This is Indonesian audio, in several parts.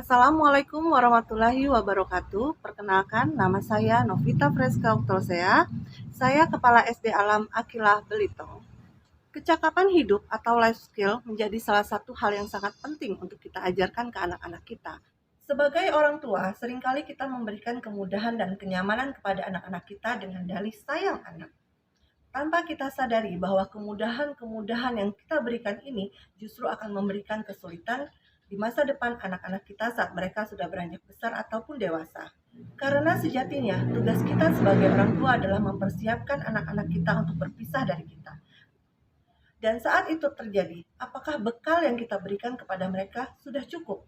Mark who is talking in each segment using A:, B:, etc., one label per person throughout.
A: Assalamualaikum warahmatullahi wabarakatuh. Perkenalkan, nama saya Novita Freska Uktosea. Saya Kepala SD Alam Akilah Belitung. Kecakapan hidup atau life skill menjadi salah satu hal yang sangat penting untuk kita ajarkan ke anak-anak kita. Sebagai orang tua, seringkali kita memberikan kemudahan dan kenyamanan kepada anak-anak kita dengan dalih sayang anak. Tanpa kita sadari bahwa kemudahan-kemudahan yang kita berikan ini justru akan memberikan kesulitan di masa depan anak-anak kita saat mereka sudah beranjak besar ataupun dewasa. Karena sejatinya tugas kita sebagai orang tua adalah mempersiapkan anak-anak kita untuk berpisah dari kita. Dan saat itu terjadi, apakah bekal yang kita berikan kepada mereka sudah cukup?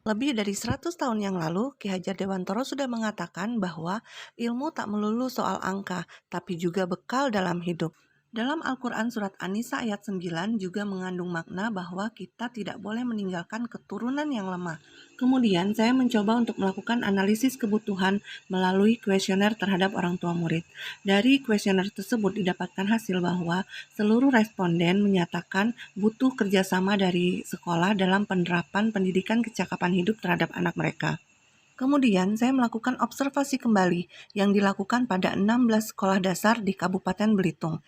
A: Lebih dari 100 tahun yang lalu, Ki Hajar Dewantoro sudah mengatakan bahwa ilmu tak melulu soal angka, tapi juga bekal dalam hidup. Dalam Al-Quran Surat An-Nisa ayat 9 juga mengandung makna bahwa kita tidak boleh meninggalkan keturunan yang lemah. Kemudian saya mencoba untuk melakukan analisis kebutuhan melalui kuesioner terhadap orang tua murid. Dari kuesioner tersebut didapatkan hasil bahwa seluruh responden menyatakan butuh kerjasama dari sekolah dalam penerapan pendidikan kecakapan hidup terhadap anak mereka. Kemudian saya melakukan observasi kembali yang dilakukan pada 16 sekolah dasar di Kabupaten Belitung.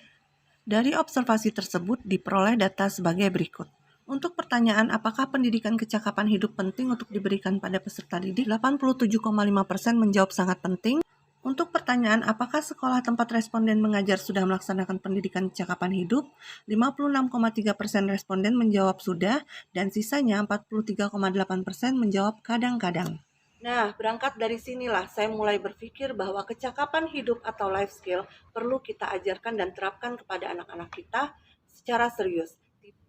A: Dari observasi tersebut diperoleh data sebagai berikut. Untuk pertanyaan apakah pendidikan kecakapan hidup penting untuk diberikan pada peserta didik, 87,5% menjawab sangat penting. Untuk pertanyaan apakah sekolah tempat responden mengajar sudah melaksanakan pendidikan kecakapan hidup, 56,3% responden menjawab sudah, dan sisanya 43,8% menjawab kadang-kadang. Nah, berangkat dari sinilah saya mulai berpikir bahwa kecakapan hidup atau life skill perlu kita ajarkan dan terapkan kepada anak-anak kita secara serius.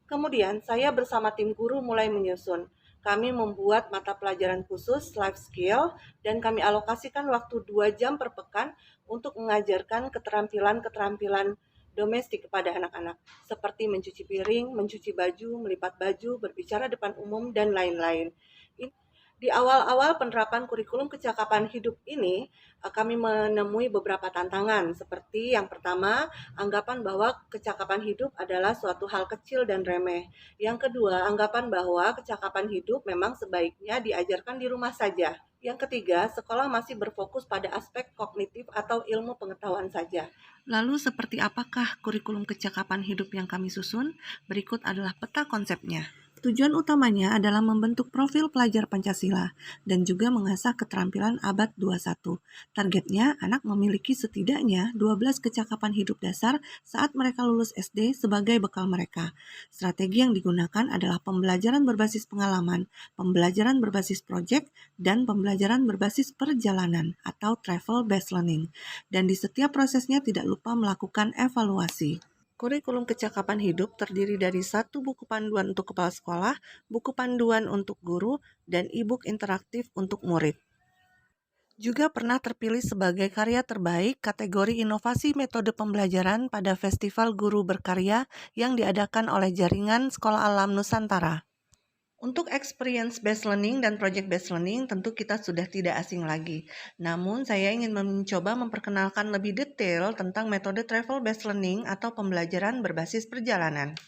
A: Kemudian, saya bersama tim guru mulai menyusun. Kami membuat mata pelajaran khusus life skill dan kami alokasikan waktu 2 jam per pekan untuk mengajarkan keterampilan-keterampilan domestik kepada anak-anak, seperti mencuci piring, mencuci baju, melipat baju, berbicara depan umum, dan lain-lain. Di awal-awal penerapan kurikulum kecakapan hidup ini, kami menemui beberapa tantangan, seperti yang pertama, anggapan bahwa kecakapan hidup adalah suatu hal kecil dan remeh. Yang kedua, anggapan bahwa kecakapan hidup memang sebaiknya diajarkan di rumah saja. Yang ketiga, sekolah masih berfokus pada aspek kognitif atau ilmu pengetahuan saja. Lalu seperti apakah kurikulum kecakapan hidup yang kami susun? Berikut adalah peta konsepnya. Tujuan utamanya adalah membentuk profil pelajar Pancasila dan juga mengasah keterampilan abad 21. Targetnya, anak memiliki setidaknya 12 kecakapan hidup dasar saat mereka lulus SD sebagai bekal mereka. Strategi yang digunakan adalah pembelajaran berbasis pengalaman, pembelajaran berbasis proyek, dan pembelajaran berbasis perjalanan atau travel-based learning. Dan di setiap prosesnya tidak lupa melakukan evaluasi. Kurikulum kecakapan hidup terdiri dari 1 buku panduan untuk kepala sekolah, buku panduan untuk guru, dan e-book interaktif untuk murid. Juga pernah terpilih sebagai karya terbaik kategori inovasi metode pembelajaran pada Festival Guru Berkarya yang diadakan oleh Jaringan Sekolah Alam Nusantara. Untuk experience based learning dan project based learning tentu kita sudah tidak asing lagi. Namun saya ingin mencoba memperkenalkan lebih detail tentang metode travel based learning atau pembelajaran berbasis perjalanan.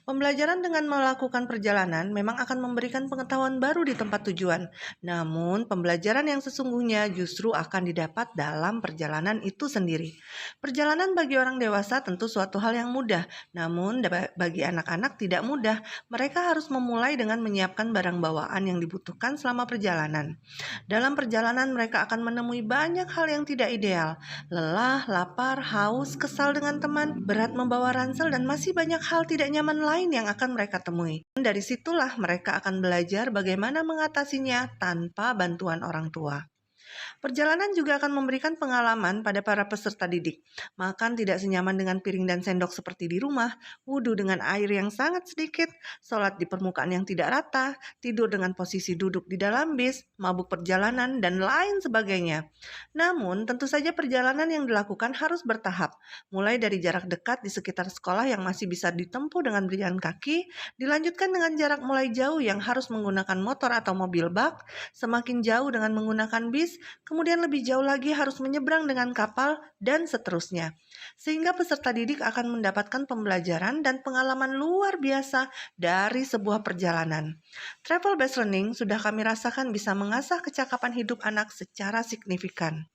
A: Pembelajaran dengan melakukan perjalanan memang akan memberikan pengetahuan baru di tempat tujuan. Namun, pembelajaran yang sesungguhnya justru akan didapat dalam perjalanan itu sendiri. Perjalanan bagi orang dewasa tentu suatu hal yang mudah, namun bagi anak-anak tidak mudah. Mereka harus memulai dengan menyiapkan barang bawaan yang dibutuhkan selama perjalanan. Dalam perjalanan mereka akan menemui banyak hal yang tidak ideal. Lelah, lapar, haus, kesal dengan teman, berat membawa ransel, dan masih banyak hal tidak nyaman lain yang akan mereka temui. Dari situlah mereka akan belajar bagaimana mengatasinya tanpa bantuan orang tua. Perjalanan juga akan memberikan pengalaman pada para peserta didik. Makan tidak senyaman dengan piring dan sendok seperti di rumah, wudhu dengan air yang sangat sedikit, sholat di permukaan yang tidak rata, tidur dengan posisi duduk di dalam bis, mabuk perjalanan, dan lain sebagainya. Namun, tentu saja perjalanan yang dilakukan harus bertahap, mulai dari jarak dekat di sekitar sekolah yang masih bisa ditempuh dengan berjalan kaki, dilanjutkan dengan jarak mulai jauh yang harus menggunakan motor atau mobil bak, semakin jauh dengan menggunakan bis, bis, kemudian lebih jauh lagi harus menyeberang dengan kapal, dan seterusnya. Sehingga peserta didik akan mendapatkan pembelajaran dan pengalaman luar biasa dari sebuah perjalanan. Travel based learning sudah kami rasakan bisa mengasah kecakapan hidup anak secara signifikan.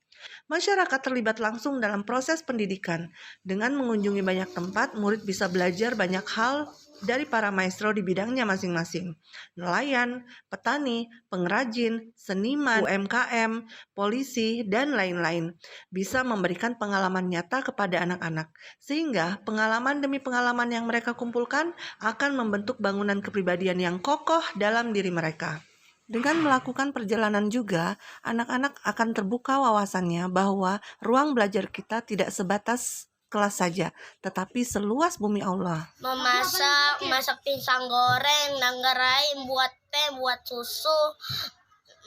A: Masyarakat terlibat langsung dalam proses pendidikan. Dengan mengunjungi banyak tempat, murid bisa belajar banyak hal dari para maestro di bidangnya masing-masing. Nelayan, petani, pengrajin, seniman, UMKM, polisi, dan lain-lain bisa memberikan pengalaman nyata kepada anak-anak. Sehingga pengalaman demi pengalaman yang mereka kumpulkan akan membentuk bangunan kepribadian yang kokoh dalam diri mereka. Dengan melakukan perjalanan juga, anak-anak akan terbuka wawasannya bahwa ruang belajar kita tidak sebatas kelas saja, tetapi seluas bumi Allah.
B: Masak pisang goreng, nanggarai, buat teh, buat susu,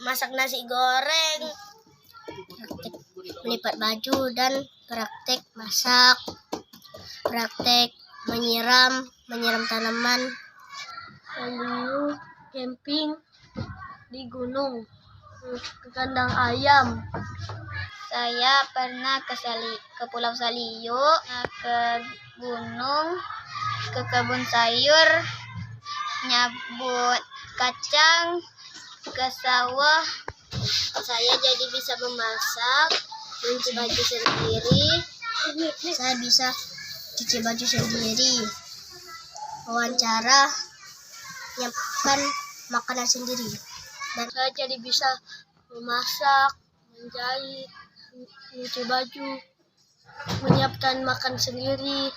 B: masak nasi goreng, praktek melipat baju dan praktek masak, praktek menyiram tanaman, lalu camping di gunung, ke kandang ayam. Saya pernah ke Pulau Saliu, ke gunung, ke kebun sayur, nyabut kacang, ke sawah. Saya jadi bisa memasak, mencuci baju sendiri. Saya bisa cuci baju sendiri, wawancara, nyiapkan makanan sendiri. Dan saya jadi bisa memasak, menjahit, mencuci baju, menyiapkan makan sendiri.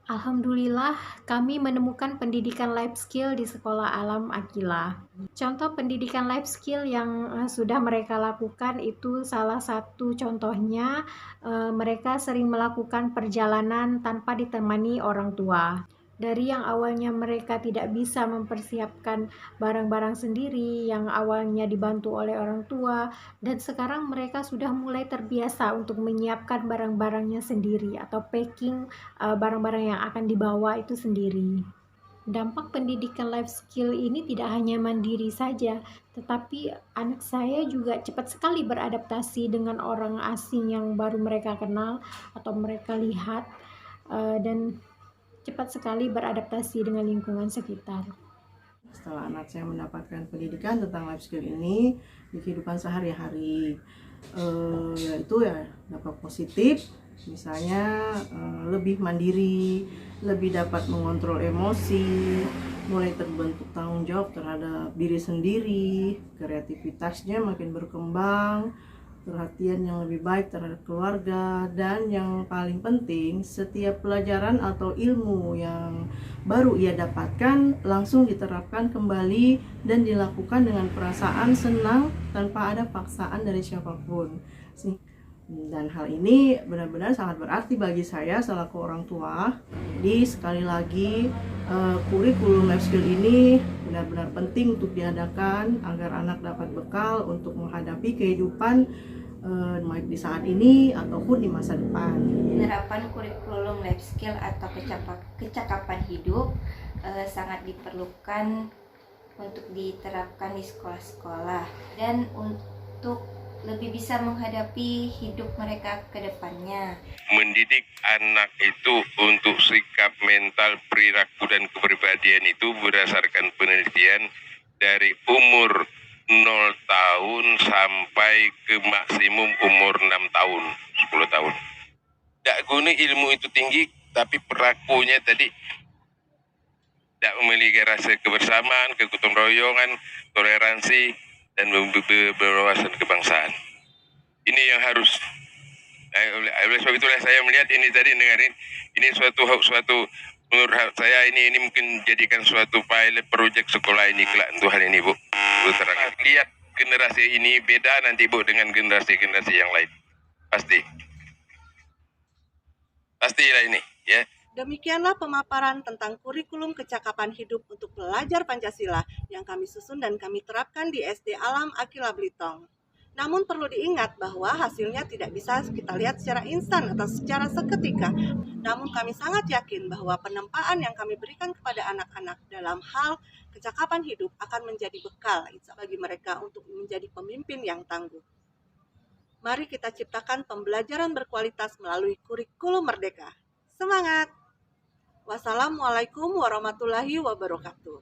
C: Alhamdulillah, kami menemukan pendidikan life skill di Sekolah Alam Akilah. Contoh pendidikan life skill yang sudah mereka lakukan itu salah satu contohnya, mereka sering melakukan perjalanan tanpa ditemani orang tua. Dari yang awalnya mereka tidak bisa mempersiapkan barang-barang sendiri, yang awalnya dibantu oleh orang tua, dan sekarang mereka sudah mulai terbiasa untuk menyiapkan barang-barangnya sendiri atau packing barang-barang yang akan dibawa itu sendiri. Dampak pendidikan life skill ini tidak hanya mandiri saja, tetapi anak saya juga cepat sekali beradaptasi dengan orang asing yang baru mereka kenal atau mereka lihat, dan cepat sekali beradaptasi dengan lingkungan sekitar.
D: Setelah anak saya mendapatkan pendidikan tentang life skill ini di kehidupan sehari-hari, yaitu ya dampak positif, misalnya lebih mandiri, lebih dapat mengontrol emosi, mulai terbentuk tanggung jawab terhadap diri sendiri, kreativitasnya makin berkembang, perhatian yang lebih baik terhadap keluarga, dan yang paling penting, setiap pelajaran atau ilmu yang baru ia dapatkan langsung diterapkan kembali dan dilakukan dengan perasaan senang tanpa ada paksaan dari siapapun. Dan hal ini benar-benar sangat berarti bagi saya selaku orang tua. Jadi sekali lagi, kurikulum life skill ini benar-benar penting untuk diadakan agar anak dapat bekal untuk menghadapi kehidupan baik di saat ini ataupun di masa depan.
E: Penerapan kurikulum life skill atau kecakapan hidup sangat diperlukan untuk diterapkan di sekolah-sekolah dan untuk lebih bisa menghadapi hidup mereka ke depannya.
F: Mendidik anak itu untuk sikap mental, perilaku, dan kepribadian itu berdasarkan penelitian dari umur 0 tahun sampai ke maksimum umur 6 tahun, 10 tahun. Tak guna ilmu itu tinggi, tapi perilakunya tadi tak memiliki rasa kebersamaan, kegotong royongan, toleransi, dan berwawasan kebangsaan. Ini yang harus, oleh sebab itulah saya melihat ini tadi dengarin, ini suatu menurut saya ini mungkin jadikan suatu pilot project sekolah ini kelak untuk hal ini, Bu. Terang. Lihat generasi ini beda nanti, Bu, dengan generasi-generasi yang lain. Pastilah ini, ya.
A: Demikianlah pemaparan tentang kurikulum kecakapan hidup untuk pelajar Pancasila yang kami susun dan kami terapkan di SD Alam Akilah Belitung. Namun perlu diingat bahwa hasilnya tidak bisa kita lihat secara instan atau secara seketika. Namun kami sangat yakin bahwa penempaan yang kami berikan kepada anak-anak dalam hal kecakapan hidup akan menjadi bekal bagi mereka untuk menjadi pemimpin yang tangguh. Mari kita ciptakan pembelajaran berkualitas melalui kurikulum merdeka. Semangat! Wassalamualaikum warahmatullahi wabarakatuh.